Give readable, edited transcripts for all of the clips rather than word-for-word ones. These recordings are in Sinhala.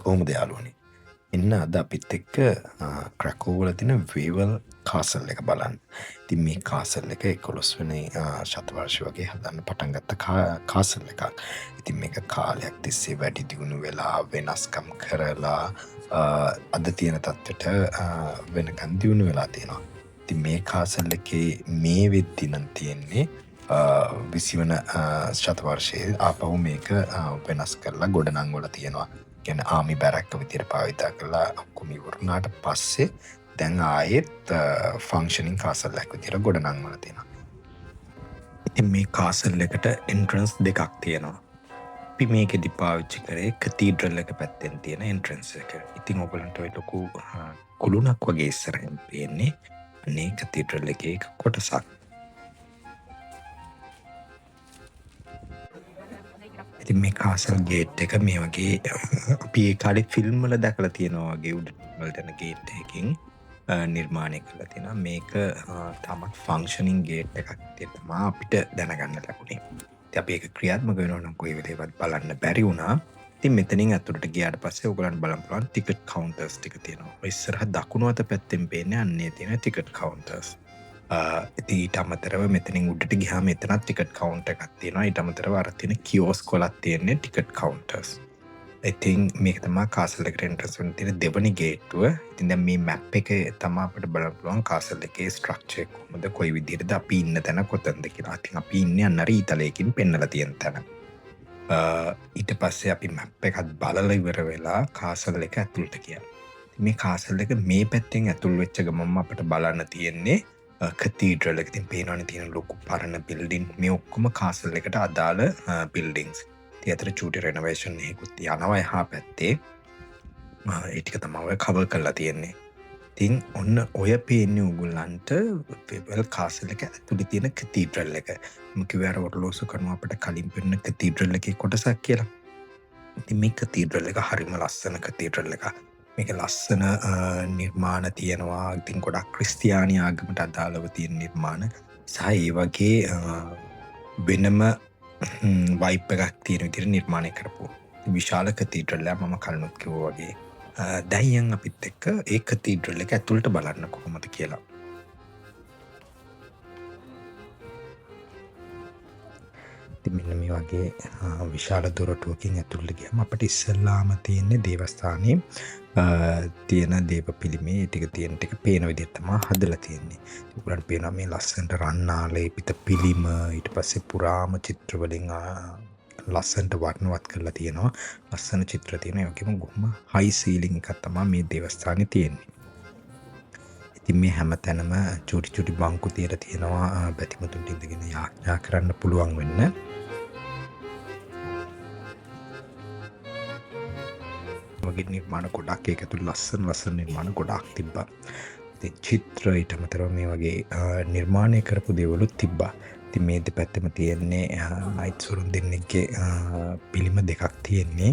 කොහොමද යාළුවනේ? එන්න අද අපිත් එක්ක ක්‍රැකෝ වල තියෙන වේවල් කාසල් එක බලන්න. ඉතින් මේ කාසල් එක 11 වෙනි ශතවර්ෂය වගේ හදන්න පටන් ගත්ත කාසල් එකක්. ඉතින් මේක කාලයක් තිස්සේ වැඩි දියුණු වෙලා වෙනස්කම් කරලා අද තියෙන තත්ත්වයට වෙනකන් දියුණු වෙලා තියෙනවා. ඉතින් මේ කාසල් එකේ මේ වෙද්දි නම් තියෙන්නේ 20 වන ශතවර්ෂයේ ආපහු මේක වෙනස් කරලා ගොඩනංවල තියෙනවා. ගැන ආමි බැරැක්ක විදිර පාවිතා කරලා ඔක්කොම ඉවරුණාට පස්සේ දැන් ආයෙත් ෆංක්ෂනින් කාසල්ලක් විදිර ගොඩනංවල තියෙනවා. ඉතින් මේ කාසල් එකට එන්ට්‍රන්ස් දෙකක් තියෙනවා. අපි මේකෙදි පාවිච්චි කරේ කතීඩ්‍රල් එක පැත්තෙන් තියෙන එන්ට්‍රන්ස් එක. ඉතින් ඔයගලන්ට ඔය ලොකු කුළුණක් වගේ ඉස්සරහින් පේන්නේ අනේ කතීඩ්‍රල් එකේ එක කොටසක්. ඉතින් මේ කාසල් ගේට් එක මේ වගේ අපි ඒ කාලේ ෆිල්ම් වල දැකලා තියෙනවා වගේ උඩට යන ගේට් එකකින් නිර්මාණය කරලා තියෙනවා. මේක තාමත් ෆන්ක්ෂනින් ගේට් එකක් විදිහට තමයි අපිට දැනගන්න ලැබුණේ. ඉතින් අපි ඒක ක්‍රියාත්මක වෙනවා නම් කොයි වෙලේවත් බලන්න බැරි වුණා. ඉතින් මෙතනින් අතුරට ගියාට පස්සේ ඔයගලන්ට බලන්න පුළුවන් ටිකට් කවුන්ටර්ස් ටික තියෙනවා. ඔය ඉස්සරහ දකුණු අත පැත්තෙන් පේන්නේ අන්නේ තියෙන ටිකට් කවුන්ටර්ස්. ඊට අමතරව මෙතනින් උඩට ගියාම එතනත් ටිකට් කවුන්ටර් එකක් තියෙනවා. ඊට අමතරව අර තියෙන කියෝස්ක් වලත් තියෙන්නේ ටිකට් කවුන්ටර්ස්. ඉතින් මේක තමයි කාසල් එකට එන්ට්‍රන්ස් වෙන්න තියෙන දෙවනි ගේට්ටුව. ඉතින් දැන් මේ මැප් එකේ තමයි අපිට බලන්න පුළුවන් කාසල් එකේ ස්ට්‍රක්චර් එක කොහොමද, කොයි විදිහටද අපි ඉන්න තැන කොතනද කියලා. ඉතින් අපි ඉන්නේ අන්නර ඊතලයකින් පෙන්නලා තියෙන තැන. ඊට පස්සේ අපි මැප් එකත් බලලා ඉවර වෙලා කාසල් එක ඇතුළට ගියා. මේ කාසල් එක මේ පැත්තෙන් ඇතුල් වෙච්ච ගමන්ම අපිට බලන්න තියෙන්නේ කතීඩ්‍රල් එක. ඉතින් පේනවනේ තියෙන ලොකු පරණ බිල්ඩින් මේ ඔක්කොම කාසල් එකට අදාළ බිල්ඩින්ග්ස්. ඉතින් අතර චූටි රෙනොවේෂන් එකකුත් යනවා එහා පැත්තේ. ඒ ටික තමයි ඔය කවර් කරලා තියෙන්නේ. ඉතින් ඔන්න ඔය පේන්නේ උගලන්ට වෙවල් කාසල් එක ඇතුලේ තියෙන කතීඩ්‍රල් එක. මම කිව්වේ අර ඔරලෝසු කරනවා අපිට කලින් පෙන්න කතීඩ්‍රල් එකේ කොටසක් කියලා. ඉතින් මේ කතීඩ්‍රල් එක හරිම ලස්සන කතීඩ්‍රල් එකක්. මේක ලස්සන නිර්මාණ තියෙනවා. ඉතින් ගොඩක් ක්‍රිස්තියානි ආගමට අදාළව තියෙන නිර්මාණ සහ ඒ වගේ වෙනම වයිප් එකක් තියෙන විදිහට නිර්මාණය කරපු විශාල කතීඩ්‍රල් එකක්. මම කලිනුත් කිව්වා වගේ දැන් අපිත් එක්ක ඒ කතීඩ්‍රල් එක ඇතුළට බලන්න කොහොමද කියලා. මෙන්න මේ වගේ විශාල දොරටුවකින් ඇතුළට ගියාම අපිට ඉස්සෙල්ලාම තියෙන්නේ දේවස්ථානයේ තියෙන දේව පිළිමේ ටික තියෙන ටික පේන විදිහට තමයි හදලා තියෙන්නේ. උගලන්ට පේනවා මේ ලස්සනට රන්නාලේපිත පිළිම, ඊට පස්සේ පුරාම චිත්‍ර වලින් ලස්සනට වර්ණවත් කරලා තියෙනවා. ලස්සන චිත්‍ර තියෙනවා. ඒ වගේම ගොම හයි සීලිං එකක් තමයි මේ දේවස්ථානේ තියෙන්නේ. ඉතින් මේ හැම තැනම චූටි චූටි බංකු තියලා තියෙනවා බැතිමතුන්ට ඉඳගෙන යාඥා කරන්න පුළුවන් වෙන්න. වගේ නිර්මාණ ගොඩක් ඒක ඇතුළේ ලස්සන නිර්මාණ ගොඩක් තිබ්බා. ඉතින් චිත්‍ර ඊට අමතරව මේ වගේ නිර්මාණය කරපු දේවලුත් තිබ්බා. ඉතින් මේ දෙපැත්තෙම තියෙන්නේ නයිට් සොරුන් දෙන්නෙක්ගේ පිළිම දෙකක් තියෙන්නේ.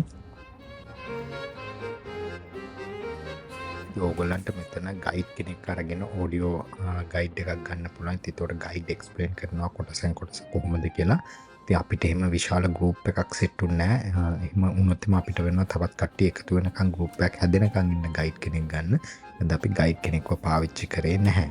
ඕගොල්ලන්ට මෙතන ගයිඩ් කෙනෙක් අරගෙන ඔඩියෝ ගයිඩ් එකක් ගන්න පුළුවන්. ඉතින් ඒතකොට ගයිඩ් එක්ස්ප්ලেইন කරනවා කොටසෙන් කොටස කොහොමද කියලා. ඉතින් අපිට එහෙම විශාල ගෲප් එකක් සෙට් උන්නේ නැහැ. එහෙම වුණොත් අපිට වෙනවා තවත් කට්ටිය එකතු වෙනකන් ගෲප් එකක් හැදෙනකන් ඉන්න ගයිඩ් කෙනෙක් ගන්න. දැන් අපි ගයිඩ් කෙනෙක්ව පාවිච්චි කරේ නැහැ.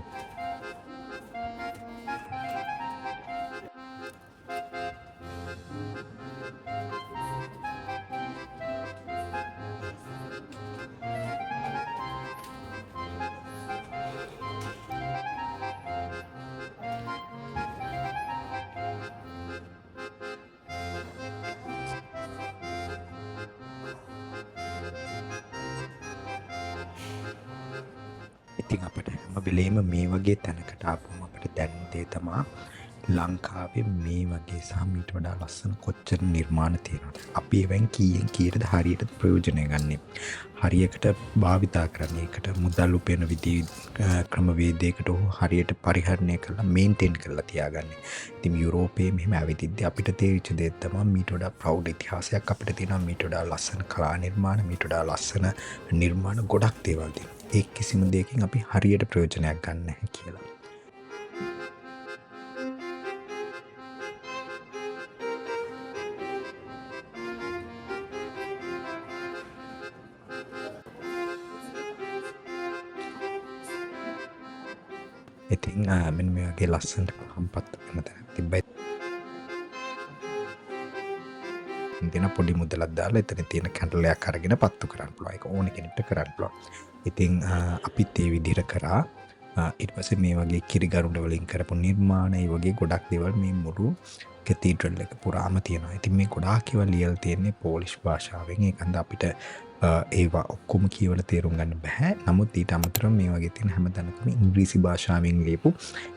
ඉතින් අපිට හැම වෙලේම මේ වගේ තැනකට ආපුවම අපිට දැනෙන දේ තමයි ලංකාවේ මේ වගේ සහ මීට වඩා ලස්සන කොච්චර නිර්මාණ තියෙනවද. අපි එවෙන් කීයෙන් කීයටද හරියට ප්‍රයෝජනය ගන්නේ. හරියකට භාවිතා කරන්නේ. ඒකට මුදල් උපයන විදි ක්‍රමවේදයකට හරියට පරිහරණය කරලා මේන්ටේන් කරලා තියාගන්නේ. ඉතින් යුරෝපයේ මෙහෙම ඇවිදිද්දී අපිට තේරිච්ච දේ තමයි මීට වඩා ප්‍රෞඩ ඉතිහාසයක් අපිට තියෙනවා. මීට වඩා ලස්සන කලා නිර්මාණ, මීට වඩා ලස්සන නිර්මාණ ගොඩක් දේවල් තියෙනවා. ඒ කිසිම දෙයකින් අපි හරියට ප්‍රයෝජනයක් ගන්න නැහැ කියලා. ඉතින් මෙන්න මේ වගේ ලස්සනට පහම්පත් වෙන තැනක් තිබ්බයි. දෙන පොඩි මුදලක් දාලා එතන තියෙන කැන්ඩල් එකක් අරගෙන පත්තු කරන්න පුළුවන්. ඒක ඕන කෙනෙක්ට කරන්න පුළුවන්. ඉතින් අපිත් ඒ විදිහට කරා. ඊට පස්සේ මේ වගේ කිරිගරුඬ වලින් කරපු නිර්මාණ ඒ වගේ ගොඩක් දේවල් මේ මුළු කැතීඩ්‍රල් එක පුරාම තියෙනවා. ඉතින් මේ ගොඩාක් ඒවා ලියලා තියෙන්නේ පෝලිෂ් භාෂාවෙන්. ඒකන්ද අපිට ඒවා ඔක්කොම කියවලා තේරුම් ගන්න බෑ. නමුත් ඊට අමතරව මේ වගේ තියෙන හැම තැනකම ඉංග්‍රීසි භාෂාවෙන් ලියපු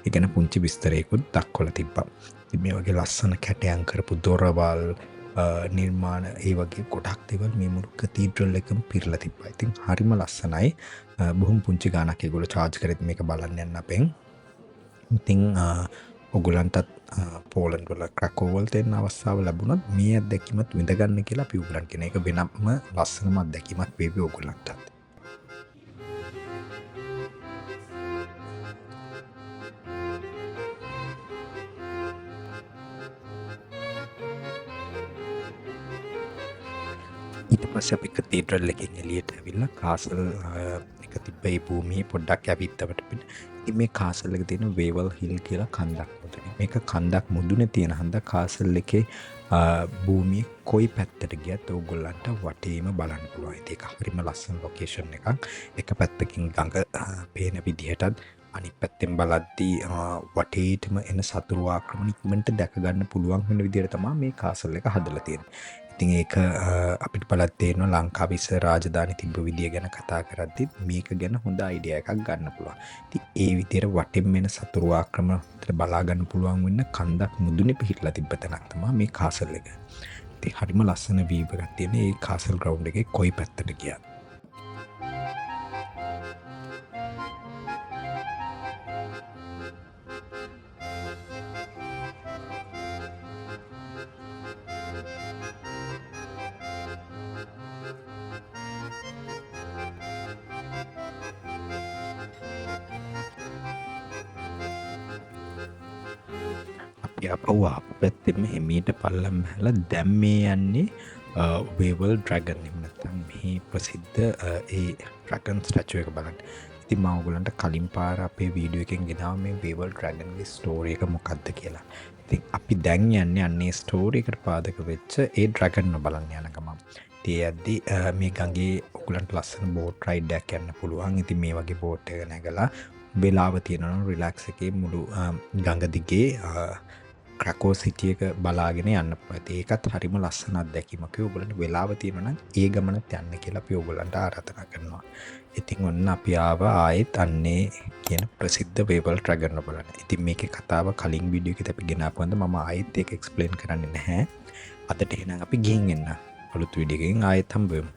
ඒ ගැන පුංචි විස්තරයකුත් දක්වලා තිබ්බා. ඉතින් මේ වගේ ලස්සන කැටයන් කරපු දොරවල් නිර්මාණ ඒ වගේ ගොඩක් දේවල් මේ මුළු කැතීඩ්‍රල් එකම පිරලා තිබ්බා. ඉතින් හරිම ලස්සනයි. බොහොම පුංචි ගාණක් ඒගොල්ලෝ charge කරෙත් මේක බලන්න යන්න අපෙන්. ඉතින් ඔයගොල්ලන්ටත් පෝලන්ඩ් වල ක්‍රැකෝ වලට එන්න අවස්ථාව ලැබුණොත් මේ අත්දැකීමත් විඳගන්න කියලා අපි ඔයගොල්ලන්ට කියන එක වෙනම ලස්සනම අත්දැකීමක් වේවි ඔයගොල්ලන්ටත්. ඊට පස්සේ අපි කතීඩ්‍රල් එකෙන් එළියට ඇවිල්ලා කාසල් එක තිබ්බ ඒ භූමියේ පොඩ්ඩක් ඇවිත්තවට ඉතින් මේ කාසල් එක තියෙන වේවල් හිල් කියලා කන්දක් මුදුනේ. මේක කන්දක් මුදුනේ තියෙන හන්දා කාසල් එකේ භූමියේ කොයි පැත්තට ගියත් ඕගොල්ලන්ට වටේම බලන්න පුළුවන්. ඒක හරිම ලස්සන ලොකේෂන් එකක්. එක පැත්තකින් ගඟ පේන විදිහටත් අනිත් පැත්තෙන් බලද්දී වටේටම එන සතුරු ආක්‍රමණ ඉක්මනට දැක ගන්න පුළුවන් වෙන විදිහට තමයි මේ කාසල් එක හදලා තියෙන්නේ. ඉතින් ඒක අපිට බලත් තේරෙනවා ලංකාවේ ඉස්සර රාජධානි තිබ්බ විදිය ගැන කතා කරද්දි මේක ගැන හොඳ අයිඩියා එකක් ගන්න පුළුවන්. ඉතින් ඒ විදිහට වටෙන් එන සතුරු ආක්‍රමණ බලා ගන්න පුළුවන් වෙන්න කන්දක් මුදුනේ පිහිටලා තිබ්බ තැනක් තමයි මේ කාසල් එක. ඉතින් හරිම ලස්සන වීව් එකක් තියෙන මේ කාසල් ග්‍රවුන්ඩ් එකේ කොයි පැත්තට ගියත්. අපව පැත්තෙම හිමීට පල්ලම් හැලා දැන් මේ යන්නේ වේවල් ඩ්‍රැගන් එහෙම නැත්නම් මේ ප්‍රසිද්ධ ඒ ඩ්‍රැගන් ස්ටැචු එක බලන්න. ඉතින් මම ඔයගලන්ට කලින් පාර අපේ වීඩියෝ එකෙන් ගෙනාවා මේ වේවල් ඩ්‍රැගන්ගේ ස්ටෝරි එක මොකක්ද කියලා. ඉතින් අපි දැන් යන්නේ අන්නේ ස්ටෝරි එකට පාදක වෙච්ච ඒ ඩ්‍රැගන්ව බලන්න යන ගමන්. ඉතින් යද්දී මේ ගඟේ ඔයගලන්ට ලස්සන බෝට් රයිඩ් එකක් යන්න පුළුවන්. ඉතින් මේ වගේ බෝට් එක නැගලා වෙලාව තියෙනවා රිලැක්ස් එකේ මුළු ගඟ දිගේ ක්‍රැකෝ සිටි එක බලාගෙන යන්න පුළුවන්. ඒකත් හරිම ලස්සන අත්දැකීමක්. ඔයගොල්ලන්ට වෙලාව තියෙනවා නම් ඒ ගමනත් යන්න කියලා අපි ඔයගොල්ලන්ට ආරාධනා කරනවා. ඉතින් ඔන්න අපි ආයෙත් අන්නේ කියන ප්‍රසිද්ධ වේවල් ඩ්‍රැගන් බලන්න. ඉතින් මේකේ කතාව කලින් වීඩියෝ එකේ අපි ගෙනාපුවන්ද මම ආයෙත් ඒක එක්ස්ප්ලেইন කරන්නේ නැහැ. අදට එහෙනම් අපි ගිහින් එන්න. අලුත් වීඩියෝ එකකින් ආයෙත් හම්බ වෙමු.